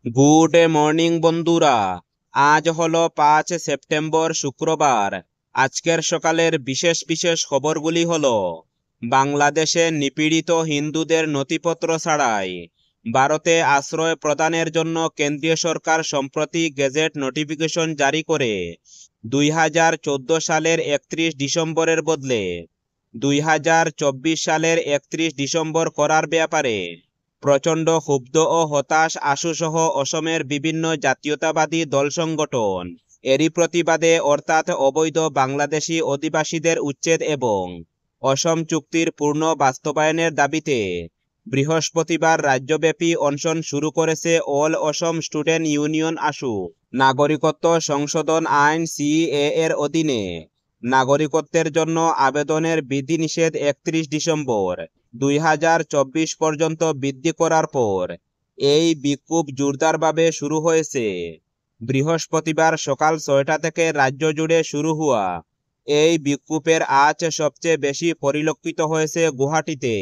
Good morning বন্ধুরা। আজ হলো 5 সেপ্টেম্বর শুক্রবার। আজকের সকালের বিশেষ বিশেষ খবরগুলি হলো: বাংলাদেশে নিপীড়িত হিন্দুদের নথিপত্র ছাড়াই ভারতে আশ্রয় প্রদানের জন্য কেন্দ্রীয় সরকার সম্প্রতি গেজেট নোটিফিকেশন জারি করে 2014 সালের 31 ডিসেম্বরের বদলে 2024 সালের 31 ডিসেম্বর করার ব্যাপারে প্রচণ্ড ক্ষুব্ধ ও হতাশ আশুসহ অসমের বিভিন্ন জাতীয়তাবাদী দল সংগঠন। এরই প্রতিবাদে অর্থাৎ অবৈধ বাংলাদেশি অধিবাসীদের উচ্ছেদ এবং অসম চুক্তির পূর্ণ বাস্তবায়নের দাবিতে বৃহস্পতিবার রাজ্যব্যাপী অনশন শুরু করেছে অল অসম স্টুডেন্ট ইউনিয়ন আসু। নাগরিকত্ব সংশোধন আইন সিএএ এর অধীনে নাগরিকত্বের জন্য আবেদনের বিধিনিষেধ 31 ডিসেম্বর 2024 পর্যন্ত বৃদ্ধি করার পর এই বিক্ষোভ জোরদারভাবে শুরু হয়েছে। বৃহস্পতিবার সকাল 6টা থেকে রাজ্য জুড়ে শুরু হওয়া এই বিক্ষোভের আজ সবচেয়ে বেশি পরিলক্ষিত হয়েছে গুয়াহাটিতে।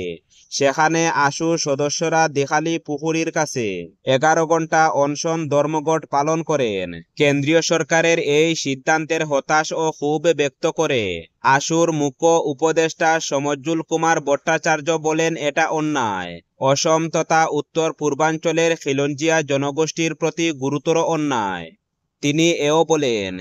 সেখানে আসু সদস্যরা দেখালি পুকুরির কাছে 11 ঘন্টা অনশন ধর্মঘট পালন করেন। কেন্দ্রীয় সরকারের এই সিদ্ধান্তের হতাশ ও ক্ষোভ ব্যক্ত করে আসুর মুখ্য উপদেষ্টা সমজ্জুল কুমার ভট্টাচার্য বলেন, এটা অন্যায়, অসম তথা উত্তর পূর্বাঞ্চলের খিলঞ্জিয়া জনগোষ্ঠীর প্রতি গুরুতর অন্যায়। তিনি এও বলেন,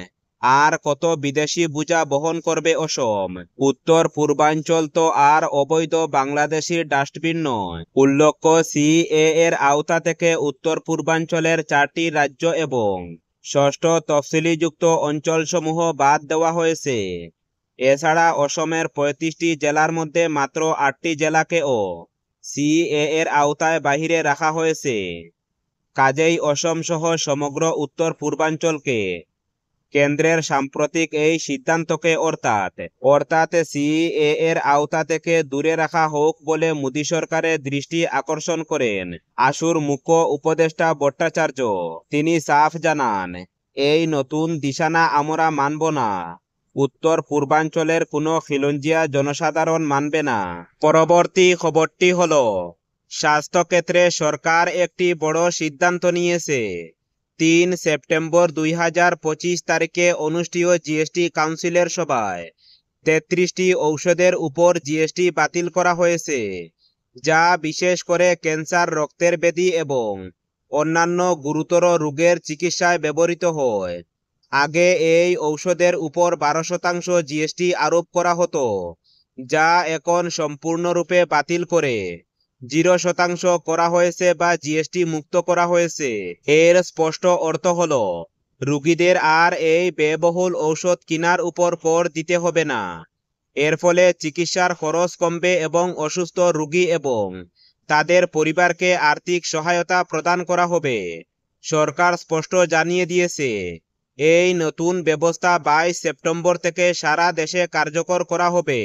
আর কত বিদেশি বোঝা বহন করবে অসম? উত্তর পূর্বাঞ্চল তো আর অবৈধ বাংলাদেশির ডাস্টবিন নয়। উল্লেখ্য, সিএএ এর আওতা থেকে উত্তর পূর্বাঞ্চলের 4টি রাজ্য এবং 6ষ্ঠ তফসিলিযুক্ত অঞ্চলসমূহ বাদ দেওয়া হয়েছে। এছাড়া অসমের 35টি জেলার মধ্যে মাত্র 8টি জেলাকেও সিএএ এর আওতায় বাহিরে রাখা হয়েছে। কাজেই অসম সহ সমগ্র উত্তর পূর্বাঞ্চলকে কেন্দ্রের সাম্প্রতিক এই সিদ্ধান্তকে অর্থাৎ সিএএ এর আওতা থেকে দূরে রাখা হোক বলে মোদী সরকারের দৃষ্টি আকর্ষণ করেন আসুর মুখ্য উপদেষ্টা ভট্টাচার্য। তিনি সাফ জানান, এই নতুন দিশানা আমরা মানব না। উত্তর পূর্বাঞ্চলের কোনো খিলঞ্জিয়া জনসাধারণ মানবে না। পরবর্তী খবরটি হলো, স্বাস্থ্যক্ষেত্রে সরকার একটি বড় সিদ্ধান্ত নিয়েছে। 3 সেপ্টেম্বর 2025 তারিখে অনুষ্ঠিত জিএসটি কাউন্সিলের সভায় 33টি ঔষধের উপর জিএসটি বাতিল করা হয়েছে, যা বিশেষ করে ক্যান্সার, রক্তের ব্যাধি এবং অন্যান্য গুরুতর রোগের চিকিৎসায় ব্যবহৃত হয়। আগে এই ঔষধের উপর 12% জিএসটি আরোপ করা হতো, যা এখন সম্পূর্ণরূপে বাতিল করে 0% করা হয়েছে বা জিএসটি মুক্ত করা হয়েছে। এর স্পষ্ট অর্থ হলো, রোগীদের আর এই ব্যয়বহুল ঔষধ কেনার উপর কর দিতে হবে না। এর ফলে চিকিৎসার খরচ কমবে এবং অসুস্থ রোগী এবং তাদের পরিবারকে আর্থিক সহায়তা প্রদান করা হবে। সরকার স্পষ্ট জানিয়ে দিয়েছে, এই নতুন ব্যবস্থা 22 সেপ্টেম্বর থেকে সারা দেশে কার্যকর করা হবে।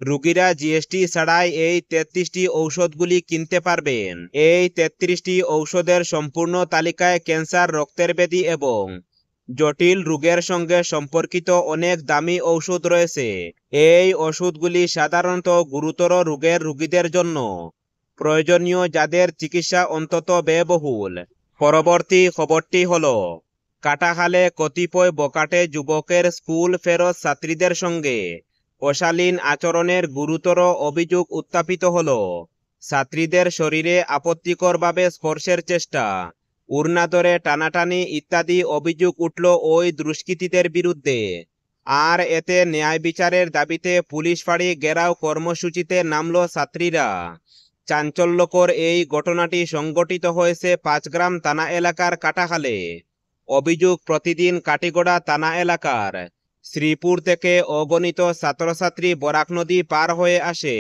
রোগীরা জিএসটি ছাড়াই এই 33টি ঔষধগুলি কিনতে পারবেন। এই 33টি ঔষধের সম্পূর্ণ তালিকায় ক্যান্সার, রক্তের ব্যাধি এবং জটিল রোগের সঙ্গে সম্পর্কিত অনেক দামি ঔষধ রয়েছে। এই ওষুধগুলি সাধারণত গুরুতর রোগের রোগীদের জন্য প্রয়োজনীয়, যাদের চিকিৎসা অত্যন্ত ব্যয়বহুল। পরবর্তী খবরটি হলো, কাটাখালে কতিপয় বখাটে যুবকের স্কুল ফেরত ছাত্রীদের সঙ্গে অশালীন আচরণের গুরুতর অভিযোগ উত্থাপিত হলো। ছাত্রীদের শরীরে আপত্তিকরভাবে স্পর্শের চেষ্টা, ওড়না ধরে টানাটানি ইত্যাদি অভিযোগ উঠল ওই দুষ্কৃতীদের বিরুদ্ধে। আর এতে ন্যায় বিচারের দাবিতে পুলিশ ফাঁড়ি ঘেরাও কর্মসূচিতে নামল ছাত্রীরা। চাঞ্চল্যকর এই ঘটনাটি সংঘটিত হয়েছে 5 গ্রাম থানা এলাকার কাটাখালে। অভিযোগ, প্রতিদিন কাটিগড়া থানা এলাকার শ্রীপুর থেকে অগণিত ছাত্রছাত্রী বরাক নদী পার হয়ে আসে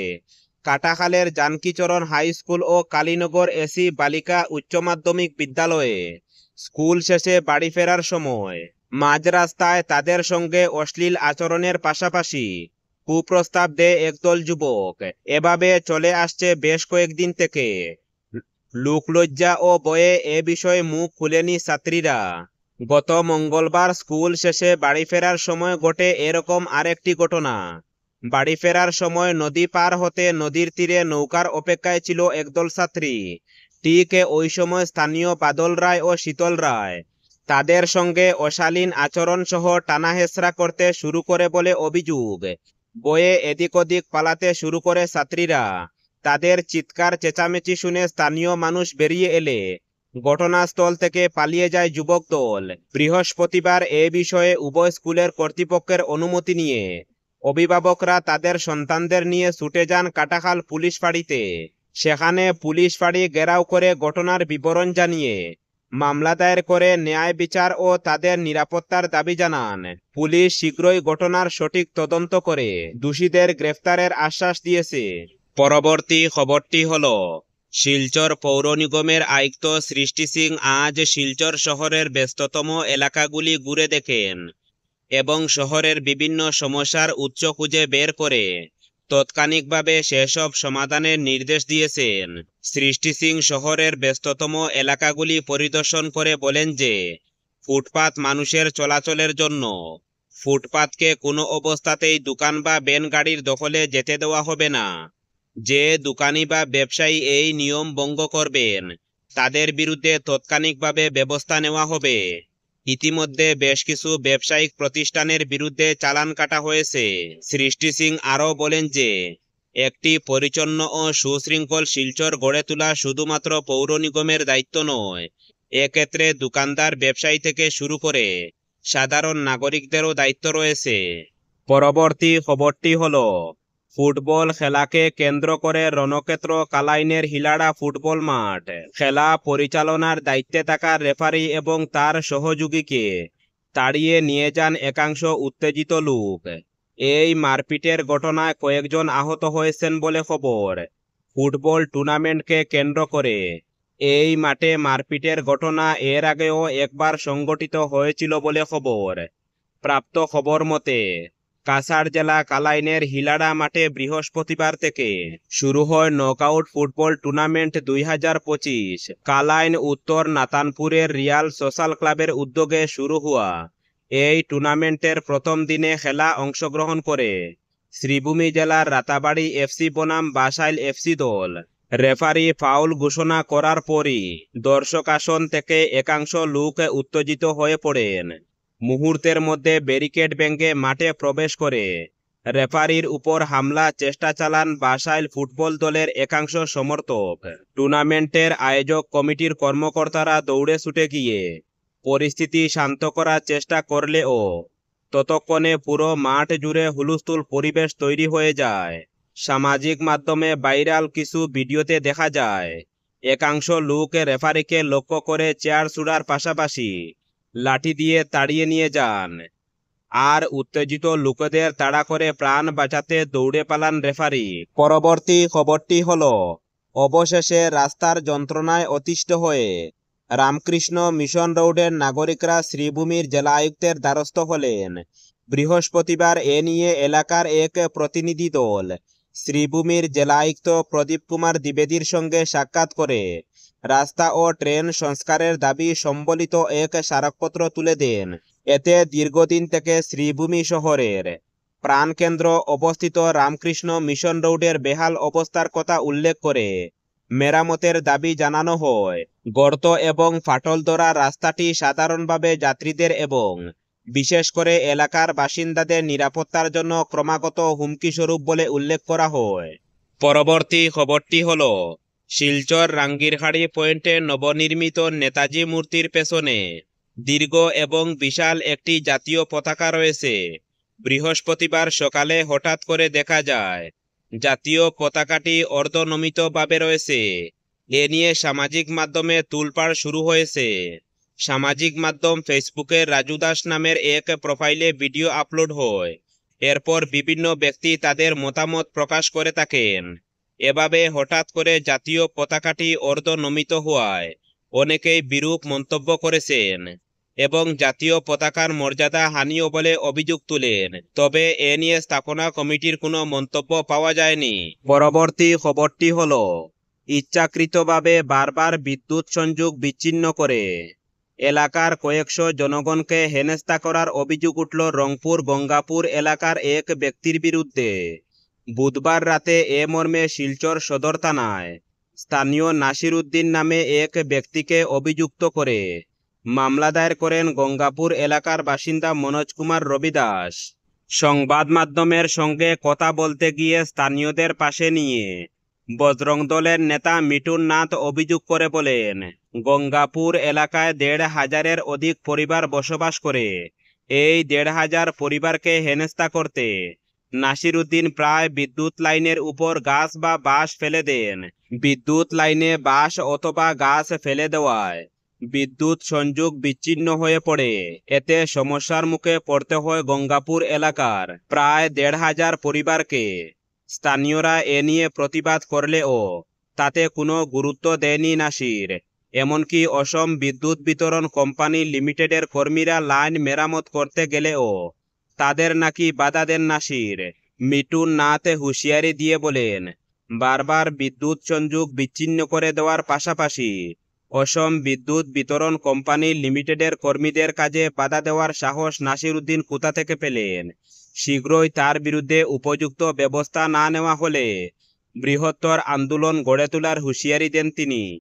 কাটাখালের জানকীচরণ হাই স্কুল ও কালীনগর এসি বালিকা উচ্চ মাধ্যমিক বিদ্যালয়ে। স্কুল শেষে বাড়ি ফেরার সময় মাঝ রাস্তায় তাদের সঙ্গে অশ্লীল আচরণের পাশাপাশি কুপ্রস্তাব দেয় একদল যুবক। এভাবে চলে আসছে বেশ কয়েকদিন থেকে। লোকলজ্জা ও ভয়ে এ বিষয়ে মুখ খুলেনি ছাত্রীরা। গত মঙ্গলবার স্কুল শেষে বাড়ি ফেরার সময় ঘটে এরকম আরেকটি ঘটনা। বাড়ি ফেরার সময় নদী পার হতে নদীর তীরে নৌকার অপেক্ষায় ছিল একদল ছাত্রী। ঠিক ওই সময় স্থানীয় বাদল রায় ও শীতল রায় তাদের সঙ্গে অশালীন আচরণ সহ টানাহেঁচড়া করতে শুরু করে বলে অভিযোগ। বয়ে এদিক ওদিক পালাতে শুরু করে ছাত্রীরা। তাদের চিৎকার চেঁচামেচি শুনে স্থানীয় মানুষ বেরিয়ে এলে ঘটনাস্থল থেকে পালিয়ে যায় যুবক দল। বৃহস্পতিবার এ বিষয়ে উভয় স্কুলের কর্তৃপক্ষের অনুমতি নিয়ে অভিভাবকরা তাদের সন্তানদের নিয়ে ছুটে যান কাটাখাল পুলিশ ফাঁড়িতে। সেখানে পুলিশ ফাঁড়ি ঘেরাও করে ঘটনার বিবরণ জানিয়ে মামলা দায়ের করে ন্যায় বিচার ও তাদের নিরাপত্তার দাবি জানান। পুলিশ শীঘ্রই ঘটনার সঠিক তদন্ত করে দোষীদের গ্রেফতারের আশ্বাস দিয়েছে। পরবর্তী খবরটি হল, শিলচর পৌর নিগমের আয়ুক্ত সৃষ্টি সিং আজ শিলচর শহরের ব্যস্ততম এলাকাগুলি ঘুরে দেখেন এবং শহরের বিভিন্ন সমস্যার উৎস খুঁজে বের করে তাৎক্ষণিকভাবে সেসব সমাধানের নির্দেশ দিয়েছেন। সৃষ্টি সিং শহরের ব্যস্ততম এলাকাগুলি পরিদর্শন করে বলেন যে ফুটপাত মানুষের চলাচলের জন্য। ফুটপাতকে কোনো অবস্থাতেই দোকান বা ভ্যান গাড়ির দখলে যেতে দেওয়া হবে না। যে দোকানি বা ব্যবসায়ী এই নিয়ম ভঙ্গ করবেন তাদের বিরুদ্ধে তাৎক্ষণিকভাবে ব্যবস্থা নেওয়া হবে। ইতিমধ্যে বেশ কিছু ব্যবসায়িক প্রতিষ্ঠানের বিরুদ্ধে চালান কাটা হয়েছে। সৃষ্টি সিং আরও বলেন যে একটি পরিচ্ছন্ন ও সুশৃঙ্খল শিলচর গড়ে তোলা শুধুমাত্র পৌর নিগমের দায়িত্ব নয়, এক্ষেত্রে দোকানদার ব্যবসায়ী থেকে শুরু করে সাধারণ নাগরিকদেরও দায়িত্ব রয়েছে। পরবর্তী খবরটি হল, ফুটবল খেলাকে কেন্দ্র করে রণক্ষেত্র কালাইনের হিলাড়া ফুটবল মাঠ। খেলা পরিচালনার দায়িত্বে থাকা রেফারি এবং তার সহযোগীকে তাড়িয়ে নিয়ে যান একাংশ উত্তেজিত লোক। এই মারপিটের ঘটনায় কয়েকজন আহত হয়েছেন বলে খবর। ফুটবল টুর্নামেন্টকে কেন্দ্র করে এই মাঠে মারপিটের ঘটনা এর আগেও একবার সংঘটিত হয়েছিল বলে খবর। প্রাপ্ত খবর মতে কাছাড় জেলা কালাইনের হিলাড়া মাঠে বৃহস্পতিবার থেকে শুরু হয় নকআউট ফুটবল টুর্নামেন্ট 2025। কালাইন উত্তর নাতানপুরের রিয়াল সোশ্যাল ক্লাবের উদ্যোগে শুরু হওয়া এই টুর্নামেন্টের প্রথম দিনে খেলা অংশগ্রহণ করে শ্রীভূমি জেলার রাতাবাড়ি এফসি বনাম বাসাইল এফসি দল। রেফারি ফাউল ঘোষণা করার পরই দর্শক আসন থেকে একাংশ লোক উত্তেজিত হয়ে পড়েন। মুহূর্তের মধ্যে ব্যারিকেড ভেঙে মাঠে প্রবেশ করে রেফারির উপর হামলা চেষ্টা চালান বাসাইল ফুটবল দলের একাংশ সমর্থক। টুর্নামেন্টের আয়োজক কমিটির কর্মকর্তারা দৌড়ে ছুটে গিয়ে পরিস্থিতি শান্ত করার চেষ্টা করলেও ততক্ষণে পুরো মাঠ জুড়ে হুলস্থুল পরিবেশ তৈরি হয়ে যায়। সামাজিক মাধ্যমে ভাইরাল কিছু ভিডিওতে দেখা যায় একাংশ লোক রেফারিকে লক্ষ্য করে চেয়ার ছুড়ার পাশাপাশি লাঠি দিয়ে তাড়িয়ে নিয়ে যান। আর উত্তেজিত লোকেদের তাড়া করে প্রাণ বাঁচাতে দৌড়ে পালান রেফারি। পরবর্তী খবরটি হল, অবশেষে রাস্তার যন্ত্রণায় অতিষ্ঠ হয়ে রামকৃষ্ণ মিশন রোডের নাগরিকরা শ্রীভূমির জেলা আয়ুক্তের দ্বারস্থ হলেন। বৃহস্পতিবার এ নিয়ে এলাকার এক প্রতিনিধি দল শ্রীভূমির জেলা আয়ুক্ত প্রদীপ কুমার দ্বিবেদীর সঙ্গে সাক্ষাৎ করে রাস্তা ও ট্রেন সংস্কারের দাবি সম্বলিত এক স্মারকপত্র তুলে দেন। এতে দীর্ঘদিন থেকে শ্রীভূমি শহরের প্রাণকেন্দ্র অবস্থিত রামকৃষ্ণ মিশন রোডের বেহাল অবস্থার কথা উল্লেখ করে মেরামতের দাবি জানানো হয়। গর্ত এবং ফাটল ধরা রাস্তাটি সাধারণভাবে যাত্রীদের এবং বিশেষ করে এলাকার বাসিন্দাদের নিরাপত্তার জন্য ক্রমাগত হুমকিস্বরূপ বলে উল্লেখ করা হয়। পরবর্তী খবরটি হল, শিলচর রাঙ্গিরহাড়ি পয়েন্টে নবনির্মিত নেতাজি মূর্তির পেছনে দীর্ঘ এবং বিশাল একটি জাতীয় পতাকা রয়েছে। বৃহস্পতিবার সকালে হঠাৎ করে দেখা যায় জাতীয় পতাকাটি অর্ধনমিতভাবে রয়েছে। এ নিয়ে সামাজিক মাধ্যমে তোলপাড় শুরু হয়েছে। সামাজিক মাধ্যম ফেসবুকে রাজু দাস নামের এক প্রোফাইলে ভিডিও আপলোড হয়। এরপর বিভিন্ন ব্যক্তি তাদের মতামত প্রকাশ করে থাকেন। এভাবে হঠাৎ করে জাতীয় পতাকাটি অর্ধনমিত হওয়ায় অনেকেই বিরূপ মন্তব্য করেছেন এবং জাতীয় পতাকার মর্যাদা হানিও বলে অভিযোগ তুলেন। তবে এ নিয়ে স্থাপনা কমিটির কোনো মন্তব্য পাওয়া যায়নি। পরবর্তী খবরটি হল, ইচ্ছাকৃতভাবে বারবার বিদ্যুৎ সংযোগ বিচ্ছিন্ন করে এলাকার কয়েকশো জনগণকে হেনস্থা করার অভিযোগ উঠল রংপুর গঙ্গাপুর এলাকার এক ব্যক্তির বিরুদ্ধে। বুধবার রাতে এ মর্মে শিলচর সদর থানায় স্থানীয় নাসির উদ্দিন নামে এক ব্যক্তিকে অভিযুক্ত করে মামলা দায়ের করেন গঙ্গাপুর এলাকার বাসিন্দা মনোজ কুমার রবি দাস। সংবাদ মাধ্যমের সঙ্গে কথা বলতে গিয়ে স্থানীয়দের পাশে নিয়ে বজরং দলের নেতা মিঠুন নাথ অভিযোগ করে বলেন, গঙ্গাপুর এলাকায় ১৫০০-এর অধিক পরিবার বসবাস করে। এই ১৫০০ পরিবারকে হেনস্থা করতে নাসির উদ্দিন প্রায় বিদ্যুৎ লাইনের উপর গাছ বা বাঁশ ফেলে দেন। বিদ্যুৎ লাইনে বাঁশ অথবা গাছ ফেলে দেওয়ায় বিদ্যুৎ সংযোগ বিচ্ছিন্ন হয়ে পড়ে। এতে সমস্যার মুখে পড়তে হয় গঙ্গাপুর এলাকার প্রায় ১৫০০ পরিবারকে। স্থানীয়রা এ নিয়ে প্রতিবাদ করলেও তাতে কোনো গুরুত্ব দেয়নি নাসির। এমনকি অসম বিদ্যুৎ বিতরণ কোম্পানি লিমিটেডের কর্মীরা লাইন মেরামত করতে গেলেও তাদের নাকি বাধা দেন নাসির। মিঠুন নাথ হুঁশিয়ারি দিয়ে বলেন, বারবার বিদ্যুৎ সংযোগ বিচ্ছিন্ন করে দেওয়ার পাশাপাশি অসম বিদ্যুৎ বিতরণ কোম্পানি লিমিটেডের কর্মীদের কাজে বাধা দেওয়ার সাহস নাসির উদ্দিন কোথা থেকে পেলেন? শীঘ্রই তার বিরুদ্ধে উপযুক্ত ব্যবস্থা না নেওয়া হলে বৃহত্তর আন্দোলন গড়ে তোলার হুঁশিয়ারি দেন তিনি।